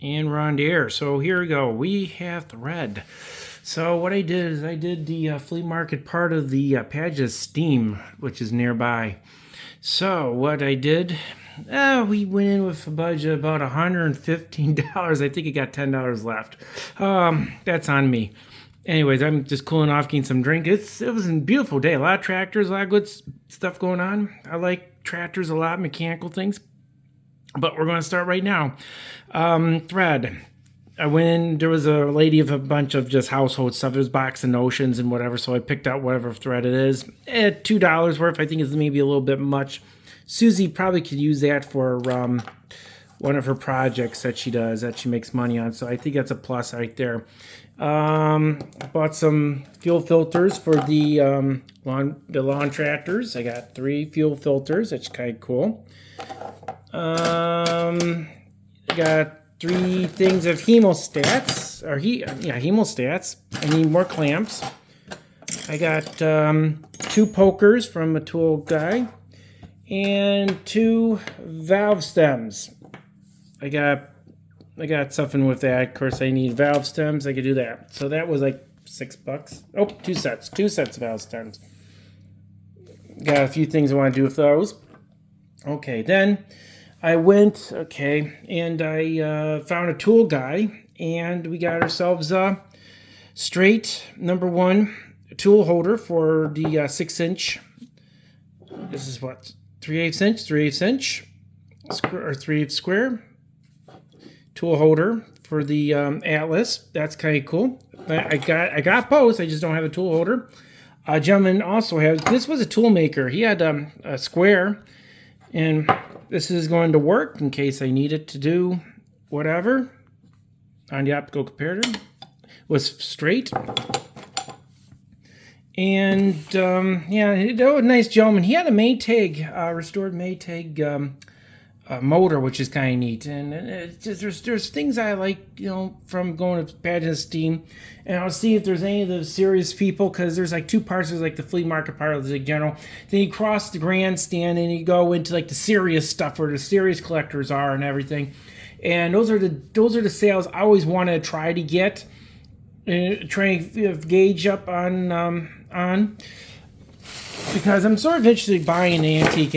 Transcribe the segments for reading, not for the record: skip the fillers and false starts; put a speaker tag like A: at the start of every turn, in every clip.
A: And we're on the air. So here we go. We have thread. So what I did is I did the flea market part of the Pageant of Steam, which is nearby. So what I did, we went in with a budget of about $115. I think it got $10 left. That's on me. Anyways, I'm just cooling off, getting some drink. It was a beautiful day. A lot of tractors, a lot of good stuff going on. I like tractors a lot, mechanical things. But we're going to start right now. Thread. I went in, there was a lady of a bunch of just household stuff. There's Box and Notions and whatever, so I picked out whatever thread it is. At $2 worth, I think is maybe a little bit much. Susie probably could use that for one of her projects that she does, that she makes money on, so I think that's a plus right there. I bought some fuel filters for the lawn tractors. I got 3 fuel filters. That's kind of cool. I got 3 things of hemostats, hemostats. I need more clamps. I got 2 pokers from a tool guy and 2 valve stems. I got something with that. Of course, I need valve stems. I could do that. So that was like $6. Oh, 2 sets of valve stems. Got a few things I want to do with those. Okay, then I went, and I found a tool guy, and we got ourselves a straight #1 tool holder for the 6-inch. This is what, 3/8 inch, 3/8 inch, or 3/8 square tool holder for the Atlas. That's kind of cool. I got both. I just don't have a tool holder. A gentleman also has. This was a tool maker. He had a square. And this is going to work in case I need it to do whatever on the optical comparator. Was straight. And, that was a nice gentleman. He had a Maytag, restored Maytag motor, which is kind of neat. And it's just, there's things I like, from going to Pageant of Steam. And I'll see if there's any of the serious people, because there's like 2 parts. There's like the flea market part of the general. Then you cross the grandstand and you go into like the serious stuff where the serious collectors are and everything. And those are the sales I always want to try to get, try to gauge up on. Because I'm sort of interested in buying an antique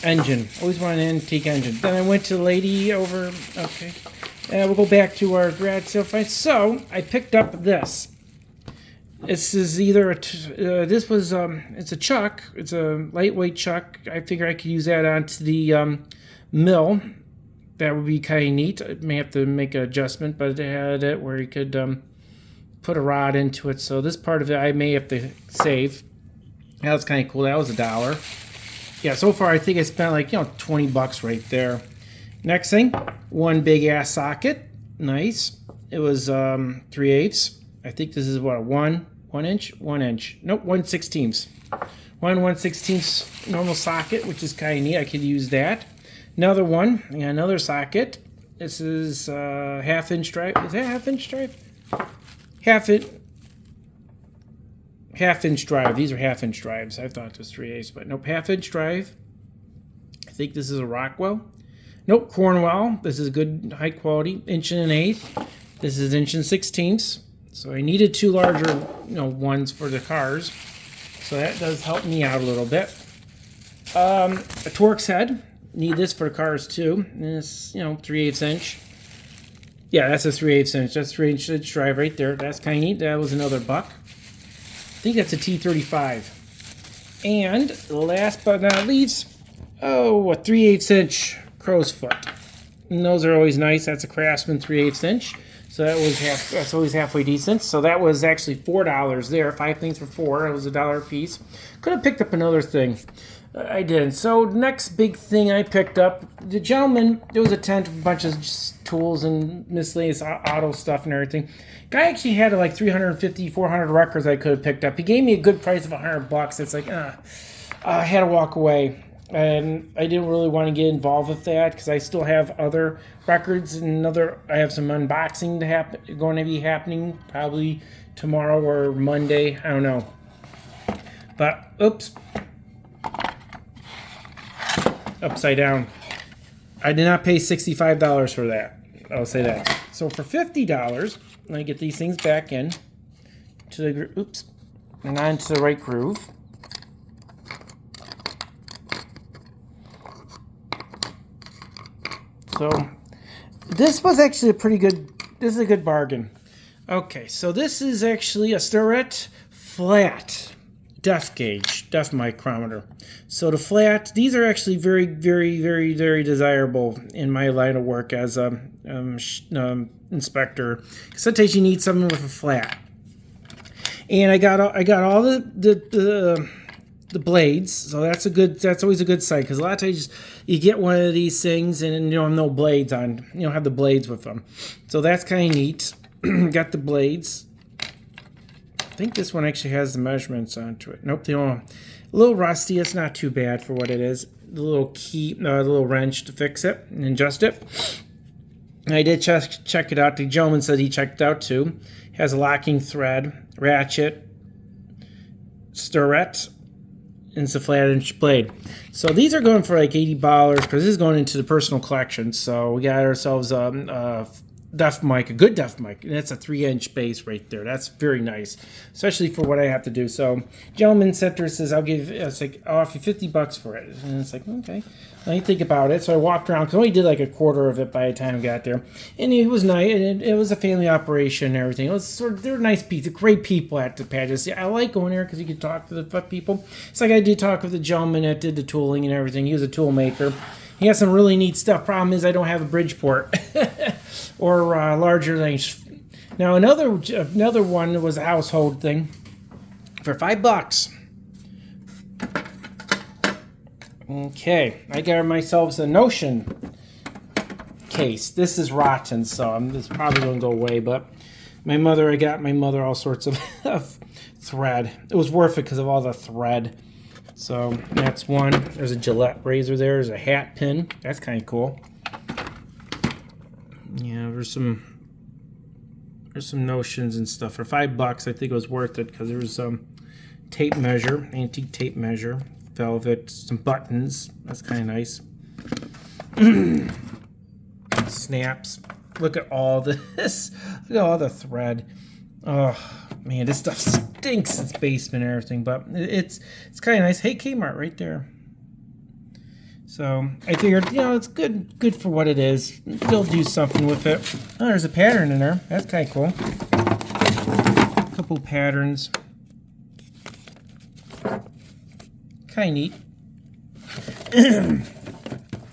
A: engine. Always want an antique engine. Then I went to the lady over. Okay. We'll go back to our grad sale fight. So I picked up this. This is either it's a chuck. It's a lightweight chuck. I figure I could use that onto the mill. That would be kind of neat. I may have to make an adjustment, but it had it where you could put a rod into it. So this part of it I may have to save. That was kind of cool. That was $1. Yeah, so far I think I spent like, $20 right there. Next thing, 1 big ass socket. Nice. It was 3/8. I think this is what, a 1 inch? 1 inch. Nope, 1/16. 1/116 normal socket, which is kind of neat. I could use that. Another one, another socket. This is 1/2 inch drive. Is that 1/2 inch drive? 1/2 inch drive. These are 1/2 inch drives. I thought it was 3/8, but nope, 1/2 inch drive. I think this is a Rockwell. Nope, Cornwell. This is good, high quality. 1 1/8. This is 1 16. So I needed 2 larger, ones for the cars. So that does help me out a little bit. A Torx head. Need this for the cars too. And it's 3/8 inch. Yeah, that's a 3/8 inch. That's 3/8 inch drive right there. That's kind of neat. That was another $1. I think that's a T35. And last but not least, a 3/8 inch crow's foot. And those are always nice. That's a Craftsman 3/8 inch. So that's always halfway decent. So that was actually $4 there. 5 things for $4. It was $1 a piece. Could have picked up another thing. I didn't. So next big thing I picked up, the gentleman, there was a tent with a bunch of tools and miscellaneous auto stuff and everything. Guy actually had like 350, 400 records I could have picked up. He gave me a good price of $100. It's like, I had to walk away. And I didn't really want to get involved with that because I still have other records and I have some unboxing going to be happening probably tomorrow or Monday. I don't know. But, oops. Upside down. I did not pay $65 for that. I'll say that. So for $50, I get these things back in to the and onto the right groove. So this was actually a pretty good. This is a good bargain. Okay, so this is actually a Starrett flat depth gauge, depth micrometer. So the flat, these are actually very, very, very, very desirable in my line of work as a inspector. Sometimes you need something with a flat. And I got all the blades, so that's always a good sign, because a lot of times you get one of these things and you don't have no blades on, you don't have the blades with them. So that's kind of neat. Got the blades. I think this one actually has the measurements onto it. Nope, they don't. A little rusty. It's not too bad for what it is. The little key, the little wrench to fix it and adjust it. And I did check it out. The gentleman said he checked it out too. It has a locking thread, ratchet, Starrett, and it's a flat-inch blade. So these are going for like $80 because this is going into the personal collection. So we got ourselves a depth mic, a good depth mic, and that's a 3-inch base right there. That's very nice, especially for what I have to do. So gentleman said there, says I'll offer you $50 for it, and it's like, okay, let me think about it. So I walked around, because I only did like a quarter of it by the time I got there, and it was nice, and it was a family operation and everything. It was they're nice people, great people at the Pageant. I like going there because you can talk to the people. It's like I did talk with the gentleman that did the tooling and everything. He was a tool maker. He has some really neat stuff. Problem is I don't have a Bridgeport or larger lengths. Now another one was a household thing for $5. Okay, I got myself a Notion case. This is rotten, so this probably going to go away. But I got my mother all sorts of thread. It was worth it because of all the thread. So that's one. There's a Gillette razor there. There's a hat pin. That's kind of cool. Yeah, there's some notions and stuff. For $5, I think it was worth it because there was some tape measure, antique tape measure, velvet, some buttons. That's kind of nice. Snaps. Look at all this. Look at all the thread. Oh man, this stuff stinks. It's basement and everything, but it's kind of nice. Hey, Kmart right there. So I figured, it's good for what it is. They'll do something with it. Oh, there's a pattern in there. That's kind of cool. A couple patterns. Kind of neat.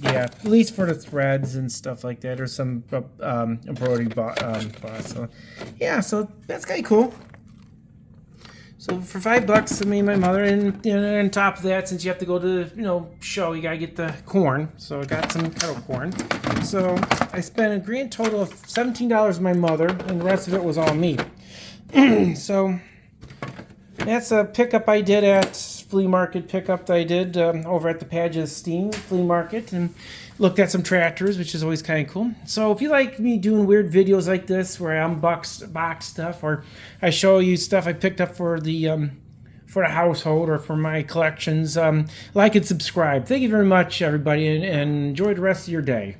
A: Yeah, at least for the threads and stuff like that. There's some embroidery so yeah, so that's kind of cool. So for $5, me and my mother, and on top of that, since you have to go to show, you gotta get the corn. So I got some kettle corn. So I spent a grand total of $17 with my mother, and the rest of it was all me. So that's a pickup I did at flea market pickup that I did over at the Pageant of Steam flea market, and looked at some tractors, which is always kind of cool. So if you like me doing weird videos like this where I unbox box stuff, or I show you stuff I picked up for the household or for my collections, like and subscribe. Thank you very much, everybody, and enjoy the rest of your day.